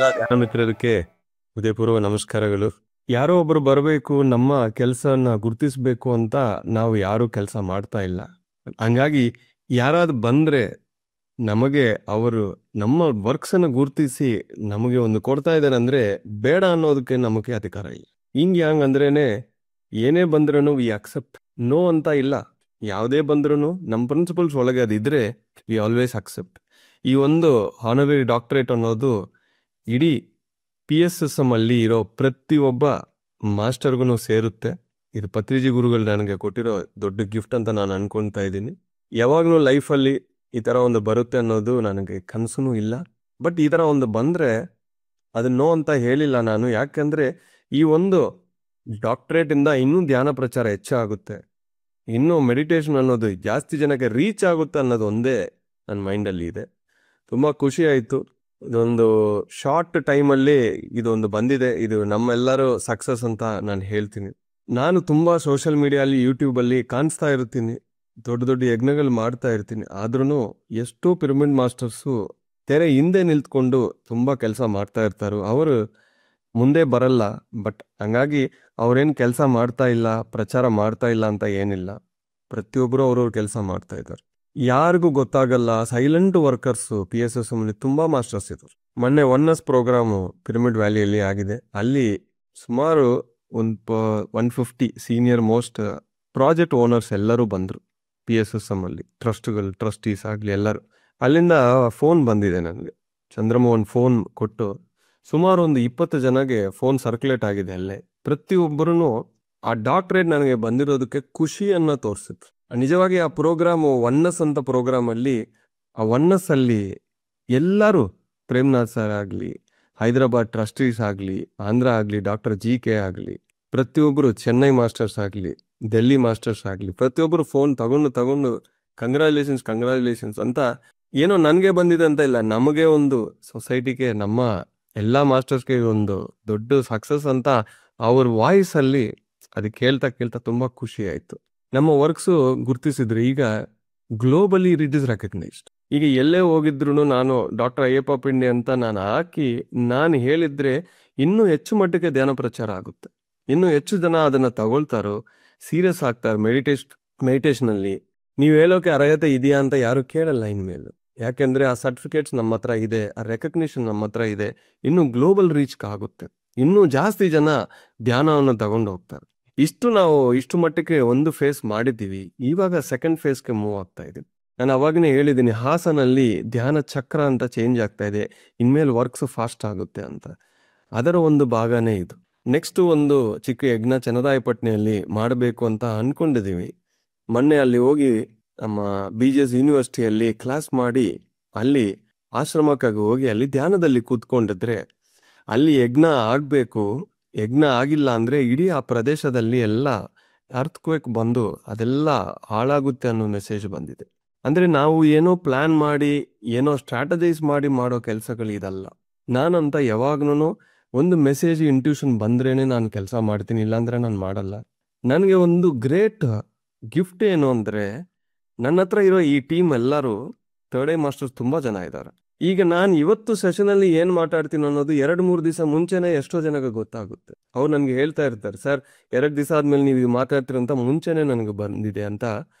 ಧ್ಯಾನ ಮಿತ್ರರಿಗೆ ಉದಯಪೂರ್ವ ನಮಸ್ಕಾರಗಳು. ಯಾರೋ ಒಬ್ರು ಬರಬೇಕು, ನಮ್ಮ ಕೆಲಸನ ಗುರುತಿಸಬೇಕು ಅಂತ ನಾವು ಯಾರು ಕೆಲಸ ಮಾಡ್ತಾ ಇಲ್ಲ. ಹಂಗಾಗಿ ಯಾರಾದ್ರೂ ಬಂದ್ರೆ ನಮಗೆ ಅವರು ನಮ್ಮ ವರ್ಕ್ಸ್ ಅನ್ನ ಗುರುತಿಸಿ ನಮಗೆ ಒಂದು ಕೊಡ್ತಾ ಇದ್ದಾರೆ ಅಂದ್ರೆ ಬೇಡ ಅನ್ನೋದಕ್ಕೆ ನಮಗೆ ಅಧಿಕಾರ ಇಲ್ಲ. ಹಂಗ್ ಅಂದ್ರೇನೆ ಏನೇ ಬಂದ್ರೂ ವಿ ಅಕ್ಸೆಪ್ಟ್. ನೋ ಅಂತ ಇಲ್ಲ. ಯಾವುದೇ ಬಂದ್ರೂ ನಮ್ಮ ಪ್ರಿನ್ಸಿಪಲ್ಸ್ ಒಳಗೆ ಅದಿದ್ರೆ ವಿ ಆಲ್ವೇಸ್ ಅಕ್ಸೆಪ್ಟ್. ಈ ಒಂದು ಹಾನರರಿ ಡಾಕ್ಟರೇಟ್ ಅನ್ನೋದು ಇಡೀ PSSM ಅಲ್ಲಿ ಇರೋ ಪ್ರತಿಯೊಬ್ಬ ಮಾಸ್ಟರ್ಗೂ ಸೇರುತ್ತೆ. ಇದು ಪತ್ರಿಜಿ ಗುರುಗಳು ನನಗೆ ಕೊಟ್ಟಿರೋ ದೊಡ್ಡ ಗಿಫ್ಟ್ ಅಂತ ನಾನು ಅನ್ಕೊಂತಾ ಇದ್ದೀನಿ. ಯಾವಾಗಲೂ ಲೈಫಲ್ಲಿ ಈ ಥರ ಒಂದು ಬರುತ್ತೆ ಅನ್ನೋದು ನನಗೆ ಕನಸೂ ಇಲ್ಲ. ಬಟ್ ಈ ಥರ ಒಂದು ಬಂದರೆ ಅದನ್ನ ನೋ ಅಂತ ಹೇಳಿಲ್ಲ ನಾನು. ಯಾಕಂದರೆ ಈ ಒಂದು ಡಾಕ್ಟ್ರೇಟಿಂದ ಇನ್ನೂ ಧ್ಯಾನ ಪ್ರಚಾರ ಹೆಚ್ಚಾಗುತ್ತೆ, ಇನ್ನೂ ಮೆಡಿಟೇಷನ್ ಅನ್ನೋದು ಜಾಸ್ತಿ ಜನಕ್ಕೆ ರೀಚ್ ಆಗುತ್ತೆ ಅನ್ನೋದು ಒಂದೇ ನನ್ನ ಮೈಂಡಲ್ಲಿ ಇದೆ. ತುಂಬ ಖುಷಿ ಆಯಿತು. ಇದೊಂದು ಶಾರ್ಟ್ ಟೈಮಲ್ಲಿ ಇದೊಂದು ಬಂದಿದೆ. ಇದು ನಮ್ಮೆಲ್ಲರೂ ಸಕ್ಸಸ್ ಅಂತ ನಾನು ಹೇಳ್ತೀನಿ. ನಾನು ತುಂಬ ಸೋಷಿಯಲ್ ಮೀಡಿಯಲ್ಲಿ ಯೂಟ್ಯೂಬಲ್ಲಿ ಕಾಣಿಸ್ತಾ ಇರ್ತೀನಿ, ದೊಡ್ಡ ದೊಡ್ಡ ಯಜ್ಞಗಳು ಮಾಡ್ತಾ ಇರ್ತೀನಿ. ಆದ್ರೂ ಎಷ್ಟೋ ಪಿರಮಿಡ್ ಮಾಸ್ಟರ್ಸು ತೆರೆ ಹಿಂದೆ ನಿಂತ್ಕೊಂಡು ತುಂಬ ಕೆಲಸ ಮಾಡ್ತಾ ಇರ್ತಾರೆ. ಅವರು ಮುಂದೆ ಬರಲ್ಲ. ಬಟ್ ಹಂಗಾಗಿ ಅವ್ರೇನು ಕೆಲಸ ಮಾಡ್ತಾ ಇಲ್ಲ, ಪ್ರಚಾರ ಮಾಡ್ತಾ ಇಲ್ಲ ಅಂತ ಏನಿಲ್ಲ. ಪ್ರತಿಯೊಬ್ಬರು ಅವ್ರವ್ರ ಕೆಲಸ ಮಾಡ್ತಾ ಇದ್ದಾರೆ. ಯಾರಿಗೂ ಗೊತ್ತಾಗಲ್ಲ. ಸೈಲೆಂಟ್ ವರ್ಕರ್ಸು PSSM ಅಲ್ಲಿ ತುಂಬ ಮಾಸ್ಟರ್ಸ್ ಇದ್ದಾರೆ. ಮೊನ್ನೆ 1S ಪ್ರೋಗ್ರಾಮು ಪಿರಮಿಡ್ ವ್ಯಾಲಿಯಲ್ಲಿ ಆಗಿದೆ. ಅಲ್ಲಿ ಸುಮಾರು 150 ಸೀನಿಯರ್ ಮೋಸ್ಟ್ ಪ್ರಾಜೆಕ್ಟ್ ಓನರ್ಸ್ ಎಲ್ಲರೂ ಬಂದರು. PSSM ಅಲ್ಲಿ ಟ್ರಸ್ಟೀಸ್ ಆಗಲಿ ಎಲ್ಲರೂ. ಅಲ್ಲಿಂದ ಫೋನ್ ಬಂದಿದೆ ನನಗೆ. ಚಂದ್ರಮೋಹನ್ ಫೋನ್ ಕೊಟ್ಟು ಸುಮಾರು ಒಂದು 20 ಜನಗೆ ಫೋನ್ ಸರ್ಕ್ಯುಲೇಟ್ ಆಗಿದೆ ಅಲ್ಲೇ. ಪ್ರತಿಯೊಬ್ಬರೂ ಆ ಡಾಕ್ಟ್ರೇಟ್ ನನಗೆ ಬಂದಿರೋದಕ್ಕೆ ಖುಷಿಯನ್ನು ತೋರಿಸಿದ್ರು. ನಿಜವಾಗಿ ಆ ಪ್ರೋಗ್ರಾಮು 1S ಅಂತ ಪ್ರೋಗ್ರಾಮಲ್ಲಿ ಆ 1S ಅಲ್ಲಿ ಎಲ್ಲರೂ ಪ್ರೇಮ್ನಾಥ್ ಸರ್ ಆಗಲಿ, ಹೈದರಾಬಾದ್ ಟ್ರಸ್ಟೀಸ್ ಆಗಲಿ, ಆಂಧ್ರ ಆಗಲಿ, ಡಾಕ್ಟರ್ GK ಆಗಲಿ, ಪ್ರತಿಯೊಬ್ಬರು ಚೆನ್ನೈ ಮಾಸ್ಟರ್ಸ್ ಆಗಲಿ, ಡೆಲ್ಲಿ ಮಾಸ್ಟರ್ಸ್ ಆಗಲಿ, ಪ್ರತಿಯೊಬ್ಬರು ಫೋನ್ ತಗೊಂಡು ಕಂಗ್ರ್ಯಾಚುಲೇಷನ್ಸ್ ಅಂತ. ಏನೋ ನನಗೆ ಬಂದಿದೆ ಅಂತ ಇಲ್ಲ, ನಮಗೆ ಒಂದು ಸೊಸೈಟಿಗೆ ನಮ್ಮ ಎಲ್ಲ ಮಾಸ್ಟರ್ಸ್ಗೆ ಒಂದು ದೊಡ್ಡ ಸಕ್ಸಸ್ ಅಂತ ಅವ್ರ ವಾಯ್ಸಲ್ಲಿ ಅದು ಕೇಳ್ತಾ ತುಂಬ ಖುಷಿ ಆಯಿತು. ನಮ್ಮ ವರ್ಕ್ಸು ಗುರುತಿಸಿದ್ರು. ಈಗ ಗ್ಲೋಬಲಿ ಇಟ್ ಇಸ್ ರೆಕಗ್ನೈಸ್ಡ್. ಈಗ ಎಲ್ಲೇ ಹೋಗಿದ್ರು ನಾನು ಡಾಕ್ಟರ್ ಅಯ್ಯಪ್ಪ ಪಿಂಡೆ ಅಂತ ನಾನು ಹಾಕಿ ನಾನು ಹೇಳಿದ್ರೆ ಇನ್ನೂ ಹೆಚ್ಚು ಮಟ್ಟಿಗೆ ಧ್ಯಾನ ಪ್ರಚಾರ ಆಗುತ್ತೆ. ಇನ್ನೂ ಹೆಚ್ಚು ಜನ ಅದನ್ನು ತಗೊಳ್ತಾರೋ, ಸೀರಿಯಸ್ ಆಗ್ತಾರೆ. ಮೆಡಿಟೇಷನಲ್ಲಿ ನೀವು ಹೇಳೋಕೆ ಅರ್ಹತೆ ಇದೆಯಾ ಅಂತ ಯಾರು ಕೇಳಲ್ಲ ಇನ್ಮೇಲೆ. ಯಾಕೆಂದರೆ ಆ ಸರ್ಟಿಫಿಕೇಟ್ಸ್ ನಮ್ಮ ಹತ್ರ ಇದೆ, ಆ ರೆಕಗ್ನಿಷನ್ ನಮ್ಮ ಹತ್ರ ಇದೆ. ಇನ್ನೂ ಗ್ಲೋಬಲ್ ರೀಚ್ ಆಗುತ್ತೆ. ಇನ್ನೂ ಜಾಸ್ತಿ ಜನ ಧ್ಯಾನವನ್ನು ತಗೊಂಡು ಹೋಗ್ತಾರೆ. ಇಷ್ಟು ಮಟ್ಟಕ್ಕೆ ಒಂದು ಫೇಸ್ ಮಾಡಿದ್ದೀವಿ. ಇವಾಗ ಸೆಕೆಂಡ್ ಫೇಸ್ಗೆ ಮೂವ್ ಆಗ್ತಾ ಇದ್ದೀವಿ. ನಾನು ಅವಾಗನೇ ಹೇಳಿದ್ದೀನಿ, ಹಾಸನಲ್ಲಿ ಧ್ಯಾನ ಚಕ್ರ ಅಂತ ಚೇಂಜ್ ಆಗ್ತಾ ಇದೆ. ಇನ್ಮೇಲೆ ವರ್ಕ್ಸ್ ಫಾಸ್ಟ್ ಆಗುತ್ತೆ ಅಂತ. ಅದರ ಒಂದು ಭಾಗನೇ ಇದು. ನೆಕ್ಸ್ಟ್ ಒಂದು ಚಿಕ್ಕ ಯಜ್ಞ ಚನ್ನರಾಯಪಟ್ಟಣದಲ್ಲಿ ಮಾಡಬೇಕು ಅಂತ ಅಂದ್ಕೊಂಡಿದ್ದೀವಿ. ಮೊನ್ನೆ ಅಲ್ಲಿ ಹೋಗಿ ನಮ್ಮ BGS ಯೂನಿವರ್ಸಿಟಿಯಲ್ಲಿ ಕ್ಲಾಸ್ ಮಾಡಿ ಅಲ್ಲಿ ಆಶ್ರಮಕ್ಕಾಗಿ ಹೋಗಿ ಅಲ್ಲಿ ಧ್ಯಾನದಲ್ಲಿ ಕೂತ್ಕೊಂಡಿದ್ರೆ ಅಲ್ಲಿ ಯಜ್ಞ ಆಗಬೇಕು. ಯಜ್ಞ ಆಗಿಲ್ಲ ಅಂದರೆ ಇಡೀ ಆ ಪ್ರದೇಶದಲ್ಲಿ ಎಲ್ಲ ಅರ್ಥಕ್ವೇಕ್ ಬಂದು ಅದೆಲ್ಲ ಹಾಳಾಗುತ್ತೆ ಅನ್ನೋ ಮೆಸೇಜ್ ಬಂದಿದೆ. ಅಂದರೆ ನಾವು ಏನೋ ಪ್ಲ್ಯಾನ್ ಮಾಡಿ ಏನೋ ಸ್ಟ್ರಾಟಜೈಸ್ ಮಾಡಿ ಮಾಡೋ ಕೆಲಸಗಳಿದಲ್ಲ. ನಾನಂತ ಯಾವಾಗ್ಲೂ ಒಂದು ಮೆಸೇಜ್ ಇಂಟ್ಯೂಷನ್ ಬಂದ್ರೇನೆ ನಾನು ಕೆಲಸ ಮಾಡ್ತೀನಿ, ಇಲ್ಲಾಂದರೆ ನಾನು ಮಾಡಲ್ಲ. ನನಗೆ ಒಂದು ಗ್ರೇಟ್ ಗಿಫ್ಟ್ ಏನು ಅಂದರೆ ನನ್ನ ಹತ್ರ ಇರೋ ಈ ಟೀಮ್ ಎಲ್ಲರೂ ಥರ್ಡ್ ಐ ಮಾಸ್ಟರ್ಸ್ ತುಂಬ ಜನ ಇದ್ದಾರೆ. ಈಗ ನಾನು ಇವತ್ತು ಸೆಷನಲ್ಲಿ ಏನು ಮಾತಾಡ್ತೀನಿ ಅನ್ನೋದು 2-3 ದಿವಸ ಮುಂಚೆನೇ ಎಷ್ಟೋ ಜನಕ್ಕೆ ಗೊತ್ತಾಗುತ್ತೆ. ಅವ್ರು ನನಗೆ ಹೇಳ್ತಾ ಇರ್ತಾರೆ, ಸರ್ 2 ದಿವಸ ಆದಮೇಲೆ ನೀವು ಮಾತಾಡ್ತೀರಂತ ಮುಂಚೆನೇ ನನಗೆ ಬಂದಿದೆ ಅಂತ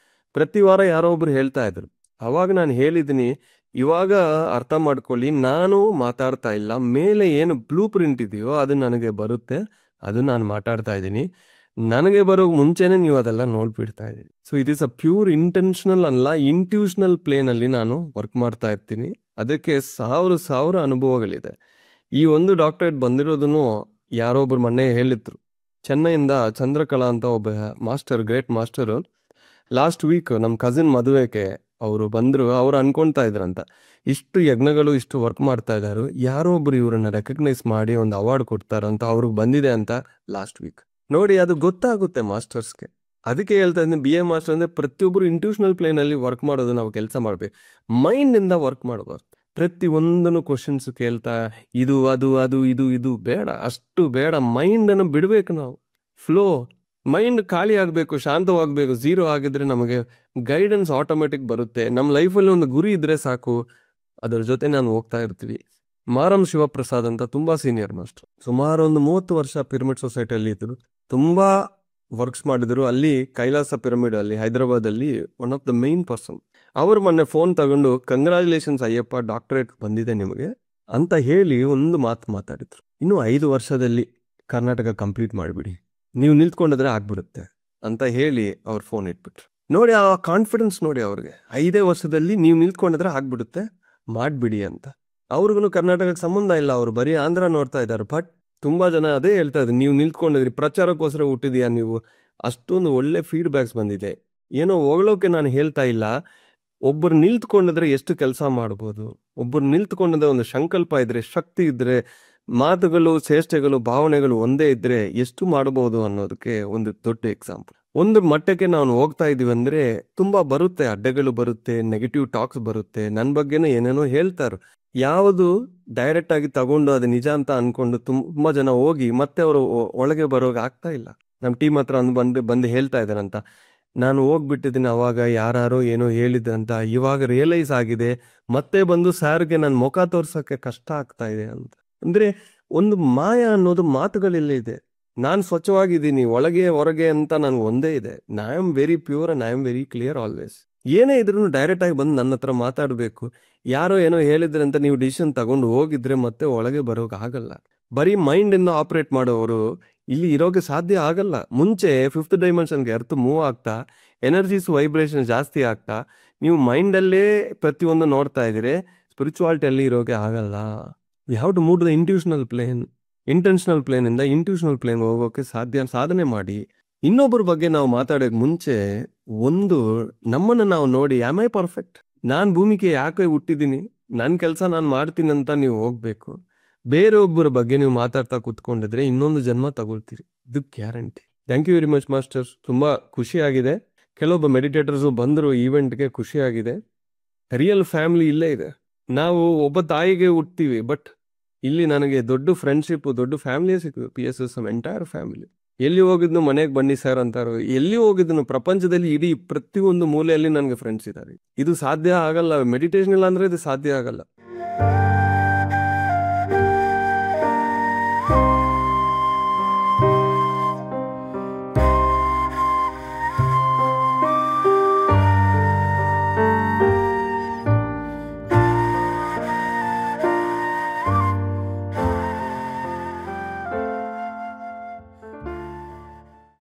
ಪ್ರತಿ ವಾರ ಯಾರೋ ಒಬ್ರು ಹೇಳ್ತಾ ಇದ್ರು. ಅವಾಗ ನಾನು ಹೇಳಿದ್ದೀನಿ, ಇವಾಗ ಅರ್ಥ ಮಾಡ್ಕೊಳ್ಳಿ, ನಾನು ಮಾತಾಡ್ತಾ ಇಲ್ಲ. ಮೇಲೆ ಏನು ಬ್ಲೂ ಪ್ರಿಂಟ್ ಇದೆಯೋ ಅದು ನನಗೆ ಬರುತ್ತೆ, ಅದು ನಾನು ಮಾತಾಡ್ತಾ ಇದ್ದೀನಿ. ನನಗೆ ಬರೋ ಮುಂಚೆನೇ ನೀವು ಅದೆಲ್ಲ ನೋಡ್ಬಿಡ್ತಾ ಇದ್ದೀನಿ. So it is a pure intentional ಅಲ್ಲ, ಇಂಟ್ಯೂಷನಲ್ ಪ್ಲೇನಲ್ಲಿ ನಾನು ವರ್ಕ್ ಮಾಡ್ತಾ ಇರ್ತೀನಿ. ಅದಕ್ಕೆ ಸಾವಿರ ಅನುಭವಗಳಿದೆ. ಈ ಒಂದು ಡಾಕ್ಟರೇಟ್ ಬಂದಿರೋದನ್ನು ಯಾರೊಬ್ರು ಮೊನ್ನೆ ಹೇಳಿದ್ರು. ಚೆನ್ನೈಯಿಂದ ಚಂದ್ರಕಲಾ ಅಂತ ಒಬ್ಬ ಗ್ರೇಟ್ ಮಾಸ್ಟರು ಲಾಸ್ಟ್ ವೀಕ್ ನಮ್ಮ ಕಸಿನ್ ಮದುವೆಗೆ ಅವರು ಬಂದರು. ಅವ್ರು ಅನ್ಕೊಳ್ತಾ ಇದ್ರಂತ, ಇಷ್ಟು ಯಜ್ಞಗಳು ಇಷ್ಟು ವರ್ಕ್ ಮಾಡ್ತಾ ಇದ್ದಾರೆ, ಯಾರೋ ಒಬ್ರು ಇವ್ರನ್ನ ರೆಕಗ್ನೈಸ್ ಮಾಡಿ ಒಂದು ಅವಾರ್ಡ್ ಕೊಡ್ತಾರಂತ ಅವ್ರಿಗೆ ಬಂದಿದೆ ಅಂತ ಲಾಸ್ಟ್ ವೀಕ್. ನೋಡಿ, ಅದು ಗೊತ್ತಾಗುತ್ತೆ ಮಾಸ್ಟರ್ಸ್ಗೆ. ಅದಕ್ಕೆ ಹೇಳ್ತಾ ಇದ್ದೀನಿ, BA ಮಾಸ್ಟರ್ ಅಂದರೆ ಪ್ರತಿಯೊಬ್ಬರು ಇಂಟ್ಯೂಷನಲ್ ಪ್ಲೇನಲ್ಲಿ ವರ್ಕ್ ಮಾಡೋದು ನಾವು ಕೆಲಸ ಮಾಡಬೇಕು. ಮೈಂಡಿಂದ ವರ್ಕ್ ಮಾಡಬಾರ್ದು. ಪ್ರತಿಯೊಂದನ್ನು ಕ್ವಶನ್ಸ್ ಕೇಳ್ತಾ ಇದು ಅದು ಅದು ಇದು ಬೇಡ, ಅಷ್ಟು ಬೇಡ. ಮೈಂಡನ್ನು ಬಿಡಬೇಕು ನಾವು. ಫ್ಲೋ ಮೈಂಡ್ ಖಾಲಿ ಆಗಬೇಕು, ಶಾಂತವಾಗಬೇಕು. 0 ಆಗಿದ್ರೆ ನಮಗೆ ಗೈಡೆನ್ಸ್ ಆಟೋಮೆಟಿಕ್ ಬರುತ್ತೆ. ನಮ್ಮ ಲೈಫಲ್ಲಿ ಒಂದು ಗುರಿ ಇದ್ದರೆ ಸಾಕು, ಅದರ ಜೊತೆ ನಾನು ಹೋಗ್ತಾ ಇರ್ತೀವಿ. ಮಾರಂ ಶಿವಪ್ರಸಾದ್ ಅಂತ ತುಂಬಾ ಸೀನಿಯರ್ ಮಾಸ್ಟರ್. ಸುಮಾರು ಒಂದು 30 ವರ್ಷ ಪಿರಮಿಡ್ ಸೊಸೈಟಿಯಲ್ಲಿ ಇದ್ರು. ತುಂಬಾ ವರ್ಕ್ಸ್ ಮಾಡಿದ್ರು. ಅಲ್ಲಿ ಕೈಲಾಸ ಪಿರಮಿಡ್ ಅಲ್ಲಿ ಹೈದರಾಬಾದ್ ಅಲ್ಲಿ one of the main person. ಅವರು ಮೊನ್ನೆ ಫೋನ್ ತಗೊಂಡು ಕಂಗ್ರಾಚುಲೇಷನ್ಸ್ ಅಯ್ಯಪ್ಪ, ಡಾಕ್ಟರೇಟ್ ಬಂದಿದೆ ನಿಮಗೆ ಅಂತ ಹೇಳಿ ಒಂದು ಮಾತು ಮಾತಾಡಿದ್ರು. ಇನ್ನು 5 ವರ್ಷದಲ್ಲಿ ಕರ್ನಾಟಕ ಕಂಪ್ಲೀಟ್ ಮಾಡಿಬಿಡಿ, ನೀವು ನಿಲ್ತ್ಕೊಂಡಿದ್ರೆ ಆಗ್ಬಿಡುತ್ತೆ ಅಂತ ಹೇಳಿ ಅವ್ರು ಫೋನ್ ಇಟ್ಬಿಟ್ರು. ನೋಡಿ ಆ ಕಾನ್ಫಿಡೆನ್ಸ್ ನೋಡಿ ಅವ್ರಿಗೆ. 5 ವರ್ಷದಲ್ಲಿ ನೀವು ನಿಲ್ತ್ಕೊಂಡಿದ್ರೆ ಆಗ್ಬಿಡುತ್ತೆ, ಮಾಡ್ಬಿಡಿ ಅಂತ. ಅವ್ರಿಗೂ ಕರ್ನಾಟಕಕ್ಕೆ ಸಂಬಂಧ ಇಲ್ಲ, ಅವ್ರು ಬರೀ ಆಂಧ್ರ ನೋಡ್ತಾ ಇದ್ದಾರೆ. ಬಟ್ ತುಂಬಾ ಜನ ಅದೇ ಹೇಳ್ತಾ ಇದ್ರು, ನೀವು ನಿಲ್ತ್ಕೊಂಡಿದ್ರಿ, ಪ್ರಚಾರಕ್ಕೋಸ್ಕರ ಹುಟ್ಟಿದ್ಯಾ ನೀವು. ಅಷ್ಟೊಂದು ಒಳ್ಳೆ ಫೀಡ್ಬ್ಯಾಕ್ಸ್ ಬಂದಿದೆ. ಏನೋ ಹೊಗಳೋಕೆ ನಾನು ಹೇಳ್ತಾ ಇಲ್ಲ, ಒಬ್ಬರು ನಿಲ್ತ್ಕೊಂಡಿದ್ರೆ ಎಷ್ಟು ಕೆಲಸ ಮಾಡ್ಬೋದು, ಒಬ್ಬರು ನಿಲ್ತ್ಕೊಂಡಿದ್ರೆ ಒಂದು ಸಂಕಲ್ಪ ಇದ್ರೆ, ಶಕ್ತಿ ಇದ್ರೆ, ಮಾತುಗಳು, ಚೇಷ್ಟೆಗಳು, ಭಾವನೆಗಳು ಒಂದೇ ಇದ್ರೆ ಎಷ್ಟು ಮಾಡಬಹುದು ಅನ್ನೋದಕ್ಕೆ ಒಂದು ದೊಡ್ಡ ಎಕ್ಸಾಂಪಲ್. ಒಂದು ಮಟ್ಟಕ್ಕೆ ನಾವು ಹೋಗ್ತಾ ಇದೀವಿ ಅಂದ್ರೆ ತುಂಬಾ ಬರುತ್ತೆ, ಅಡ್ಡಗಳು ಬರುತ್ತೆ, ನೆಗೆಟಿವ್ ಟಾಕ್ಸ್ ಬರುತ್ತೆ, ನನ್ನ ಬಗ್ಗೆನೇ ಏನೇನೋ ಹೇಳ್ತಾರೆ. ಯಾವುದು ಡೈರೆಕ್ಟ್ ಆಗಿ ತಗೊಂಡು ಅದು ನಿಜ ಅಂತ ಅನ್ಕೊಂಡು ತುಂಬಾ ಜನ ಹೋಗಿ ಮತ್ತೆ ಅವರು ಒಳಗೆ ಬರೋಕೆ ಆಗ್ತಾ ಇಲ್ಲ. ನಮ್ಮ ಟೀಮ್ ಹತ್ರ ಬಂದು ಹೇಳ್ತಾ ಇದ್ದಾರಂತ, ನಾನು ಹೋಗ್ಬಿಟ್ಟಿದ್ದೀನಿ, ಅವಾಗ ಯಾರು ಏನೋ ಹೇಳಿದ್ರಂತ, ಇವಾಗ ರಿಯಲೈಸ್ ಆಗಿದೆ, ಮತ್ತೆ ಬಂದು ಸಾರ್ಗೆ ನನ್ನ ಮುಖ ತೋರ್ಸಕ್ಕೆ ಕಷ್ಟ ಆಗ್ತಾ ಇದೆ ಅಂತ. ಅಂದ್ರೆ ಒಂದು ಮಾಯ ಅನ್ನೋದು ಮಾತುಗಳಲ್ಲೇ ಇದೆ. ನಾನು ಸ್ವಚ್ಛವಾಗಿದ್ದೀನಿ ಒಳಗೆ ಹೊರಗೆ ಅಂತ ನನ್ಗೆ ಒಂದೇ ಇದೆ. I am very pure and I am very clear always. ಏನೇ ಇದ್ರೂ ಡೈರೆಕ್ಟ್ ಆಗಿ ಬಂದು ನನ್ನ ಹತ್ರ ಮಾತಾಡಬೇಕು. ಯಾರೋ ಏನೋ ಹೇಳಿದ್ರೆ ಅಂತ ನೀವು ಡಿಸಿಷನ್ ತಗೊಂಡು ಹೋಗಿದ್ರೆ ಮತ್ತೆ ಒಳಗೆ ಬರೋಕೆ ಆಗಲ್ಲ. ಬರೀ ಮೈಂಡ್ ಇಂದ ಆಪರೇಟ್ ಮಾಡೋರು ಇಲ್ಲಿ ಇರೋಕೆ ಸಾಧ್ಯ ಆಗಲ್ಲ. ಮುಂಚೆ 5th ಡೈಮೆನ್ಷನ್ಗೆ ಅರ್ಥ ಮೂವ್ ಆಗ್ತಾ, ಎನರ್ಜೀಸ್ ವೈಬ್ರೇಷನ್ ಜಾಸ್ತಿ ಆಗ್ತಾ, ನೀವು ಮೈಂಡಲ್ಲೇ ಪ್ರತಿಯೊಂದು ನೋಡ್ತಾ ಇದ್ದೀರಿ, ಸ್ಪಿರಿಚುವಾಲಿಟಿಯಲ್ಲಿ ಇರೋಕೆ ಆಗಲ್ಲ. We have to move to the intuitional plane. Intentional plane ಇಂದ ಇಂಟ್ಯೂಷನಲ್ ಪ್ಲೇನ್ ಹೋಗೋಕೆ ಸಾಧನೆ ಮಾಡಿ. ಇನ್ನೊಬ್ಬರ ಬಗ್ಗೆ ನಾವು ಮಾತಾಡೋಕೆ ಮುಂಚೆ ಒಂದು ನಮ್ಮನ್ನು ನಾವು ನೋಡಿ, ಆಮ್ ಐ ಪರ್ಫೆಕ್ಟ್, ನಾನು ಭೂಮಿಗೆ ಯಾಕೆ ಹುಟ್ಟಿದ್ದೀನಿ, ನನ್ನ ಕೆಲಸ ನಾನು ಮಾಡ್ತೀನಿ ಅಂತ ನೀವು ಹೋಗ್ಬೇಕು. ಬೇರೊಬ್ಬರ ಬಗ್ಗೆ ನೀವು ಮಾತಾಡ್ತಾ ಕೂತ್ಕೊಂಡಿದ್ರೆ ಇನ್ನೊಂದು ಜನ್ಮ ತಗೊಳ್ತೀರಿ, ಇದು guarantee. Thank you very much masters. ತುಂಬಾ ಖುಷಿಯಾಗಿದೆ. ಕೆಲವೊಬ್ಬ ಮೆಡಿಟೇಟರ್ಸು ಬಂದರು ಈವೆಂಟ್ಗೆ, ಖುಷಿಯಾಗಿದೆ. ರಿಯಲ್ ಫ್ಯಾಮಿಲಿ ಇಲ್ಲೇ ಇದೆ. ನಾವು ಒಬ್ಬ ತಾಯಿಗೆ ಹುಟ್ತೀವಿ, ಬಟ್ ಇಲ್ಲಿ ನನಗೆ ದೊಡ್ಡ ಫ್ರೆಂಡ್ಶಿಪ್, ದೊಡ್ಡ ಫ್ಯಾಮಿಲಿಯೇ ಸಿಕ್ಕಿದೆ. PSSM entire family. ಎಲ್ಲಿ ಹೋಗಿದ್ನು ಮನೆಗೆ ಬನ್ನಿ ಸರ್ ಅಂತಾರೋ, ಎಲ್ಲಿ ಹೋಗಿದ್ನು ಪ್ರಪಂಚದಲ್ಲಿ ಇಡೀ ಪ್ರತಿಯೊಂದು ಮೂಲೆಯಲ್ಲಿ ನನಗೆ ಫ್ರೆಂಡ್ಸ್ ಇದ್ದಾರೆ. ಇದು ಸಾಧ್ಯ ಆಗಲ್ಲ, ಮೆಡಿಟೇಷನ್ ಇಲ್ಲ ಅಂದ್ರೆ ಇದು ಸಾಧ್ಯ ಆಗಲ್ಲ.